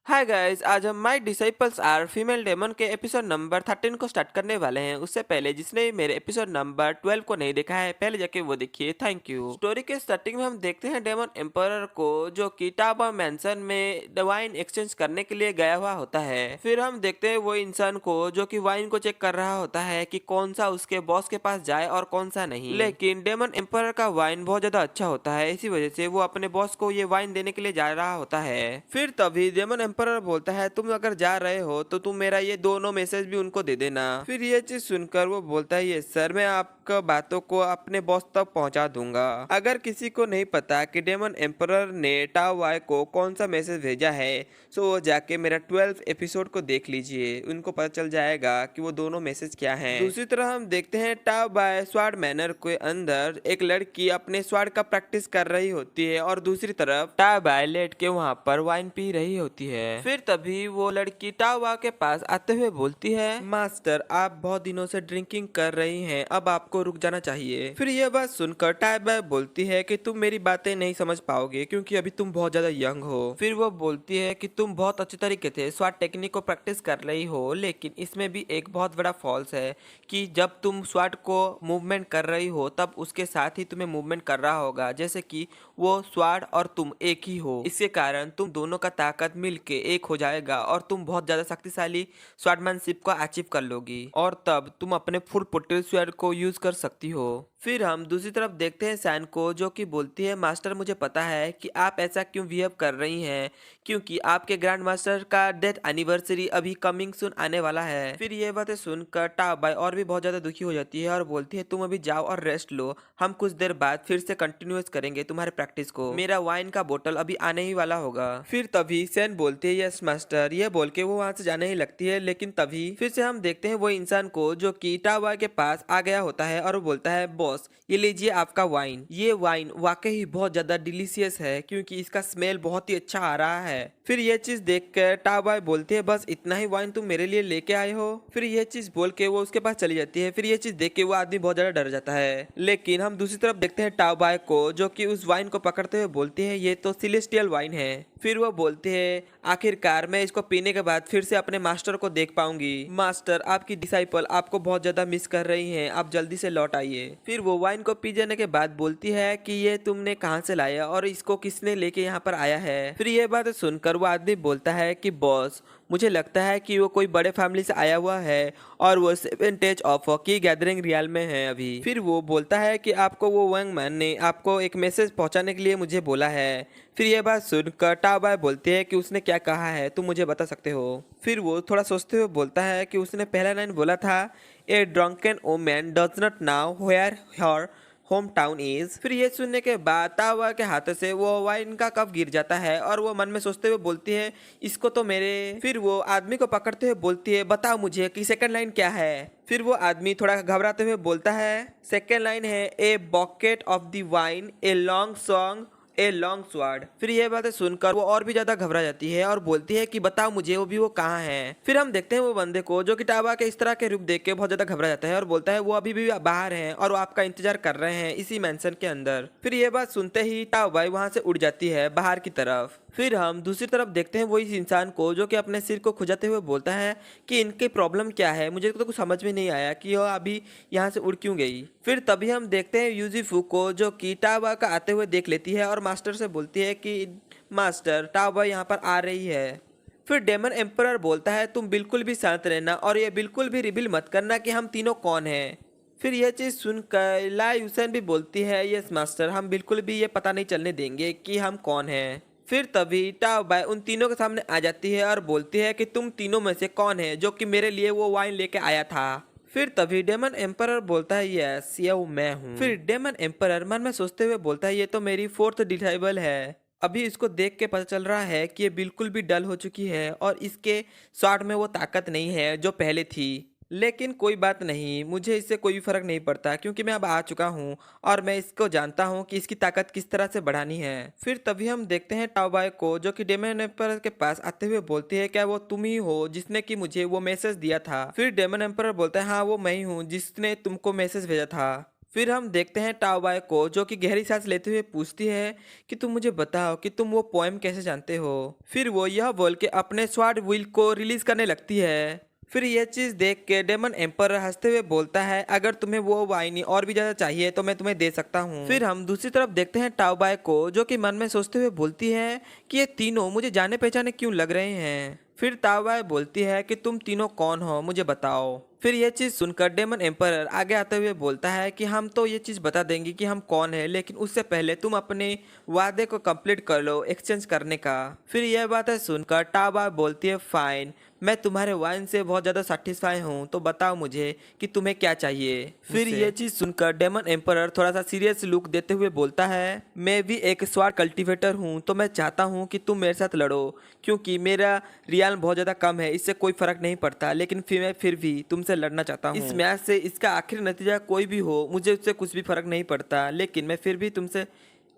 हाय guys, आज हम my disciples are female demon के एपिसोड नंबर 13 को स्टार्ट करने वाले हैं। उससे पहले जिसने भी मेरे एपिसोड नंबर 12 को नहीं देखा है, पहले जाके वो देखिए। Thank you. स्टोरी के स्टार्टिंग में हम देखते हैं डेमन एम्परर को, जो किटाबा मैंसन में वाइन एक्सचेंज करने के लिए गया हुआ होता है। फिर हम देखते हैं वो इंसान को जो कि वाइन को चेक कर रहा होता है कि कौन सा उसके बॉस के पास जाए और कौन सा नहीं। लेकिन डेमन एम्परर का वाइन बहुत ज्यादा अच्छा होता है, इसी वजह से वो अपने बॉस को ये वाइन देने के लिए जा रहा होता है। फिर तभी डेमन एम्परर बोलता है, तुम अगर जा रहे हो तो तुम मेरा ये दोनों मैसेज भी उनको दे देना। फिर ये चीज सुनकर वो बोलता है, ये सर मैं आपका बातों को अपने बॉस तक पहुंचा दूंगा। अगर किसी को नहीं पता कि डेमन एम्परर ने टाओ वाई को कौन सा मैसेज भेजा है, सो वो जाके मेरा 12 एपिसोड को देख लीजिए, उनको पता चल जाएगा कि वो दोनों मैसेज क्या हैं। दूसरी तरह हम देखते हैं टाओ बाय स्वार्ड मैनर के अंदर एक लड़की अपने स्वार्ड का प्रैक्टिस कर रही होती है और दूसरी तरफ टाओ बाय लेट के वहाँ पर वाइन पी रही होती है। फिर तभी वो लड़की टावा के पास आते हुए बोलती है, मास्टर आप बहुत दिनों से ड्रिंकिंग कर रही हैं, अब आपको रुक जाना चाहिए। फिर ये बात सुनकर टावा बोलती है कि तुम मेरी बातें नहीं समझ पाओगे क्योंकि अभी तुम बहुत ज्यादा यंग हो। फिर वो बोलती है कि तुम बहुत अच्छे तरीके से स्वाट टेक्निक को प्रैक्टिस कर रही हो, लेकिन इसमें भी एक बहुत बड़ा फॉल्स है कि जब तुम स्वाट को मूवमेंट कर रही हो तब उसके साथ ही तुम्हें मूवमेंट कर रहा होगा, जैसे कि वो स्वाड और तुम एक ही हो। इसके कारण तुम दोनों का ताकत मिलके एक हो जाएगा और तुम बहुत ज्यादा शक्तिशाली स्वॉर्डमैनशिप को अचीव कर लोगी और तब तुम अपने फुल पोटेंशियल स्वॉर्ड को यूज कर सकती हो। फिर हम दूसरी तरफ देखते हैं सैन को, जो कि बोलती है, मास्टर मुझे पता है कि आप ऐसा क्यों बिहेव कर रही हैं, क्योंकि आपके ग्रैंड मास्टर का डेथ एनिवर्सरी अभी कमिंग सून आने वाला है। फिर ये बातें सुनकर टाबाई और भी बहुत ज्यादा दुखी हो जाती है और बोलती है, तुम अभी जाओ और रेस्ट लो, हम कुछ देर बाद फिर से कंटिन्यूस करेंगे तुम्हारे प्रैक्टिस को, मेरा वाइन का बोतल अभी आने ही वाला होगा। फिर तभी सैन बोलती है, यस मास्टर, ये बोल के वो वहां से जाने ही लगती है। लेकिन तभी फिर से हम देखते हैं वो इंसान को जो कि टाबाई के पास आ गया होता है और वो बोलता है, बॉस ये लीजिए आपका वाइन। ये वाइन वाकई ही बहुत ज्यादा डिलीशियस है क्योंकि इसका स्मेल बहुत ही अच्छा आ रहा है। फिर ये चीज देखकर टाबाई बोलती है, बस इतना ही वाइन तुम मेरे लिए लेके आए हो। फिर ये चीज बोल के वो उसके पास चली जाती है। फिर ये चीज देख के वो आदमी बहुत ज्यादा डर जाता है। लेकिन हम दूसरी तरफ देखते हैं टाबाई को, जो कि उस वाइन को पकड़ते हुए बोलती है, ये तो सिलेस्टियल वाइन है। फिर वो बोलते हैं, आखिरकार मैं इसको पीने के बाद फिर से अपने मास्टर को देख पाऊंगी। मास्टर आपकी डिसाइपल आपको बहुत ज्यादा मिस कर रही हैं, आप जल्दी से लौट आइए। फिर वो वाइन को पी जाने के बाद बोलती है कि ये तुमने कहाँ से लाया और इसको किसने लेके यहाँ पर आया है। फिर ये बात सुनकर वो आदमी बोलता है कि बॉस मुझे लगता है कि वो कोई बड़े फैमिली से आया हुआ है और वो सेवेंटेज ऑफ की गैदरिंग रियल में है अभी। फिर वो बोलता है कि आपको वो वंग मैन ने आपको एक मैसेज पहुंचाने के लिए मुझे बोला है। फिर ये बात सुनकर टाबाई बोलती है कि उसने क्या कहा है, तुम मुझे बता सकते हो। फिर वो थोड़ा सोचते हुए बोलता है कि उसने पहला लाइन बोला था, a drunken woman does not know where her home town is. फिर ये सुनने के बाद तावा के हाथ से वो वाइन का कप गिर जाता है और वो मन में सोचते हुए बोलती है, इसको तो मेरे। फिर वो आदमी को पकड़ते हुए बोलती है, बताओ मुझे कि सेकंड लाइन क्या है। फिर वो आदमी थोड़ा घबराते हुए बोलता है, सेकंड लाइन है, a bouquet of the wine, a long song, a long sword. फिर ये बातें सुनकर वो और भी ज्यादा घबरा जाती है और बोलती है कि बताओ मुझे वो कहाँ है। फिर हम देखते हैं वो बंदे को, जो कि टाबा के इस तरह के रूप देख के बहुत ज्यादा घबरा जाता है और बोलता है वो अभी भी बाहर हैं और वो आपका इंतजार कर रहे हैं इसी मेंशन के अंदर। फिर ये बात सुनते ही टाबाई वहां से उड़ जाती है बाहर की तरफ। फिर हम दूसरी तरफ देखते हैं वो इस इंसान को, जो कि अपने सिर को खुजाते हुए बोलता है कि इनकी प्रॉब्लम क्या है, मुझे तो कुछ समझ में नहीं आया कि वह अभी यहाँ से उड़ क्यों गई। फिर तभी हम देखते हैं यूजीफू को, जो कि टाबा का आते हुए देख लेती है और मास्टर से बोलती है कि मास्टर टाबा यहाँ पर आ रही है। फिर डेमन एम्परर बोलता है, तुम बिल्कुल भी शांत रहना और ये बिल्कुल भी रिवील मत करना कि हम तीनों कौन हैं। फिर यह चीज सुनकर ला यूसन भी बोलती है, यस मास्टर, हम बिल्कुल भी ये पता नहीं चलने देंगे कि हम कौन हैं। फिर तभी टाओ बाय उन तीनों के सामने आ जाती है और बोलती है कि तुम तीनों में से कौन है जो कि मेरे लिए वो वाइन लेके आया था। फिर तभी डेमन एम्परर बोलता है, यस ये मैं हूँ। फिर डेमन एम्परर मन में सोचते हुए बोलता है, ये तो मेरी फोर्थ डिसाइबल है। अभी इसको देख के पता चल रहा है कि ये बिल्कुल भी डल हो चुकी है और इसके स्वाड में वो ताकत नहीं है जो पहले थी। लेकिन कोई बात नहीं, मुझे इससे कोई फर्क नहीं पड़ता क्योंकि मैं अब आ चुका हूँ और मैं इसको जानता हूँ कि इसकी ताकत किस तरह से बढ़ानी है। फिर तभी हम देखते हैं टाओबाई को, जो कि डेमन एम्परर के पास आते हुए बोलती है, क्या वो तुम ही हो जिसने कि मुझे वो मैसेज दिया था। फिर डेमन एम्परर बोलता है, हाँ वो मैं ही हूँ जिसने तुमको मैसेज भेजा था। फिर हम देखते हैं टाओबाय को, जो कि गहरी सांस लेते हुए पूछती है कि तुम मुझे बताओ कि तुम वो पोएम कैसे जानते हो। फिर वो यह बोल के अपने स्वॉर्ड व्हील को रिलीज करने लगती है। फिर यह चीज देख के डेमन एम्पर हंसते हुए बोलता है, अगर तुम्हें वो वाइनी और भी ज्यादा चाहिए तो मैं तुम्हें दे सकता हूँ। फिर हम दूसरी तरफ देखते हैं टाओबाय को, जो कि मन में सोचते हुए बोलती है कि ये तीनों मुझे जाने पहचाने क्यों लग रहे हैं। फिर टाओबाय बोलती है कि तुम तीनों कौन हो, मुझे बताओ। फिर यह चीज सुनकर डेमन एम्परर आगे आते हुए बोलता है कि हम तो ये चीज बता देंगे कि हम कौन है, लेकिन उससे पहले तुम अपने वादे को कंप्लीट कर लो एक्सचेंज करने का। फिर यह बात है सुनकर टाओबाय बोलती है, फाइन, मैं तुम्हारे वाइन से बहुत ज्यादा सेटिस्फाई हूँ, तो बताओ मुझे कि तुम्हें क्या चाहिए। फिर ये चीज सुनकर डेमन एम्परर थोड़ा सा सीरियस लुक देते हुए बोलता है, मैं भी एक स्वार कल्टीवेटर हूँ, तो मैं चाहता हूँ कि तुम मेरे साथ लड़ो, क्योंकि मेरा रियाल बहुत ज्यादा कम है, इससे कोई फर्क नहीं पड़ता, लेकिन फिर भी तुमसे लड़ना चाहता हूँ। इस मैच से इसका आखिरी नतीजा कोई भी हो, मुझे उससे कुछ भी फर्क नहीं पड़ता, लेकिन मैं फिर भी तुमसे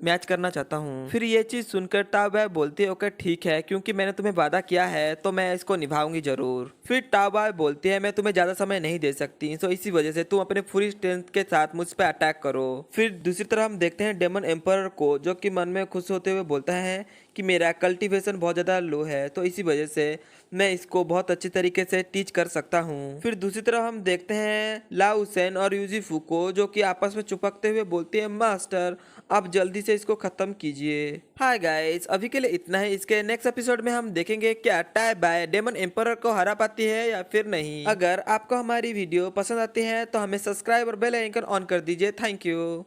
मैच करना चाहता हूँ। फिर ये चीज सुनकर टाओबाय बोलती है, ओके ठीक है, क्योंकि मैंने तुम्हें वादा किया है तो मैं इसको निभाऊंगी जरूर। फिर टाओबाय बोलती है, मैं तुम्हें ज्यादा समय नहीं दे सकती, तो इसी वजह से तुम अपने पूरी स्ट्रेंथ के साथ मुझ पर अटैक करो। फिर दूसरी तरफ हम देखते हैं डेमन एम्परर को, जो कि मन में खुश होते हुए बोलता है कि मेरा कल्टीवेशन बहुत ज़्यादा लो है, तो इसी वजह से मैं इसको बहुत अच्छी तरीके से टीच कर सकता हूँ। फिर दूसरी तरफ हम देखते हैं लाओ सेन और यूजीफू को, जो कि आपस में चिपकते हुए बोलते हैं, मास्टर आप जल्दी से इसको खत्म कीजिए। हाय गाइस, अभी के लिए इतना ही। इसके नेक्स्ट एपिसोड में हम देखेंगे क्या टाओबाय डेमन एम्परर को हरा पाती है या फिर नहीं। अगर आपको हमारी वीडियो पसंद आती है तो हमें सब्सक्राइब और बेल आइकन ऑन कर दीजिए। Thank you.